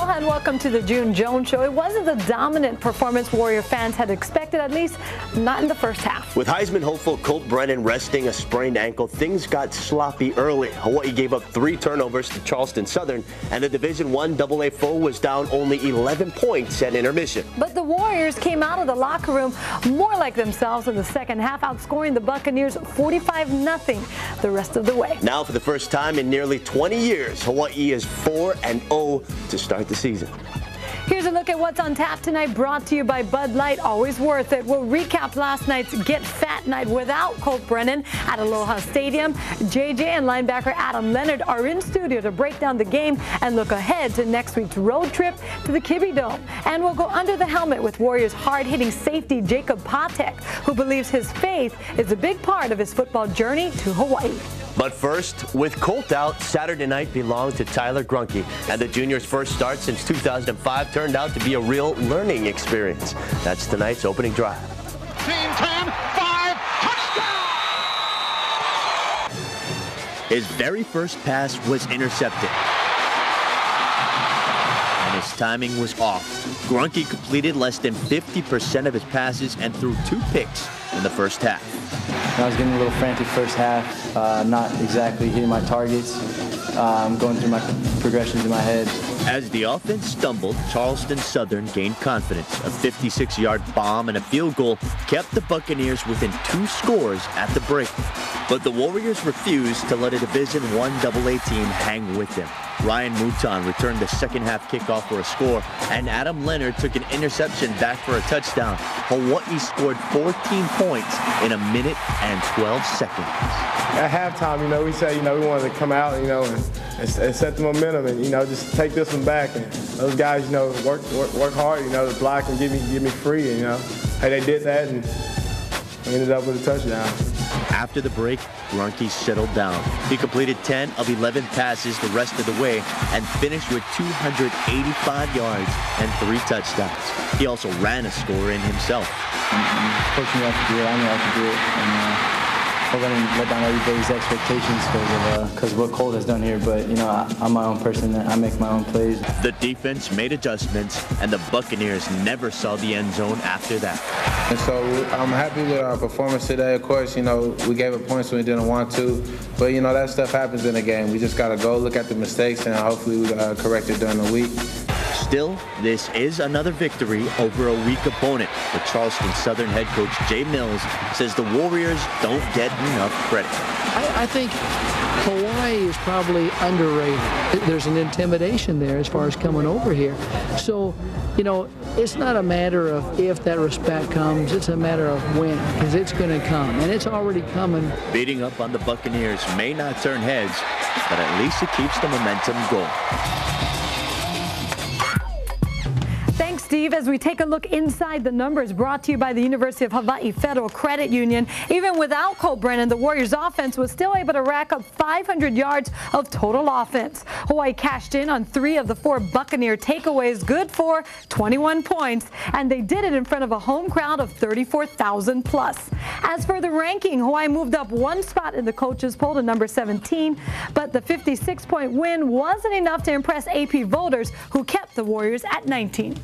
Aloha and welcome to the June Jones Show. It wasn't the dominant performance Warrior fans had expected, at least not in the first half. With Heisman hopeful Colt Brennan resting a sprained ankle, things got sloppy early. Hawaii gave up 3 turnovers to Charleston Southern, and the Division I AA foe was down only 11 points at intermission. But the Warriors came out of the locker room more like themselves in the second half, outscoring the Buccaneers 45-0 the rest of the way. Now, for the first time in nearly 20 years, Hawaii is 4-0 to start the season. Here's a look at what's on tap tonight, brought to you by Bud Light. Always worth it. We'll recap last night's Get Fat Night without Colt Brennan at Aloha Stadium. JJ and linebacker Adam Leonard are in studio to break down the game and look ahead to next week's road trip to the Kibi Dome. And we'll go under the helmet with Warriors hard-hitting safety Jacob Patek, who believes his faith is a big part of his football journey to Hawaii. But first, with Colt out, Saturday night belonged to Tyler Grunke, and the junior's first start since 2005 turned out to be a real learning experience. That's tonight's opening drive. 10, 5, touchdown! His very first pass was intercepted, and his timing was off. Grunke completed less than 50% of his passes and threw 2 picks in the first half. I was getting a little frantic first half, not exactly hitting my targets, going through my progressions in my head. As the offense stumbled, Charleston Southern gained confidence. A 56-yard bomb and a field goal kept the Buccaneers within 2 scores at the break. But the Warriors refused to let a Division I AA team hang with them. Ryan Mouton returned the second half kickoff for a score, and Adam Leonard took an interception back for a touchdown. Hawaii scored 14 points in 1 minute and 12 seconds. At halftime, we said, we wanted to come out, and set the momentum, and just take this one back. And those guys, work hard, to block and give me free. And, hey, they did that, and we ended up with a touchdown. After the break, Grunke settled down. He completed 10 of 11 passes the rest of the way and finished with 285 yards and 3 touchdowns. He also ran a score in himself. Coach knew how to do it. I knew how to do it. And, we're going to let down everybody's expectations because of what Colt has done here. But, I'm my own person. I make my own plays. The defense made adjustments, and the Buccaneers never saw the end zone after that. And so I'm happy with our performance today. Of course, we gave up points when we didn't want to. But, that stuff happens in a game. We just got to go look at the mistakes, and hopefully we correct it during the week. Still, this is another victory over a weak opponent. The Charleston Southern head coach Jay Mills says the Warriors don't get enough credit. I think Hawaii is probably underrated. There's an intimidation there as far as coming over here. So, it's not a matter of if that respect comes, it's a matter of when, because it's going to come, and it's already coming. Beating up on the Buccaneers may not turn heads, but at least it keeps the momentum going. Thanks, Steve. As we take a look inside the numbers, brought to you by the University of Hawaii Federal Credit Union. Even without Colt Brennan, the Warriors offense was still able to rack up 500 yards of total offense. Hawaii cashed in on 3 of the 4 Buccaneer takeaways, good for 21 points, and they did it in front of a home crowd of 34,000 plus. As for the ranking, Hawaii moved up 1 spot in the coaches poll to number 17, but the 56-point win wasn't enough to impress AP voters, who kept the Warriors at 19.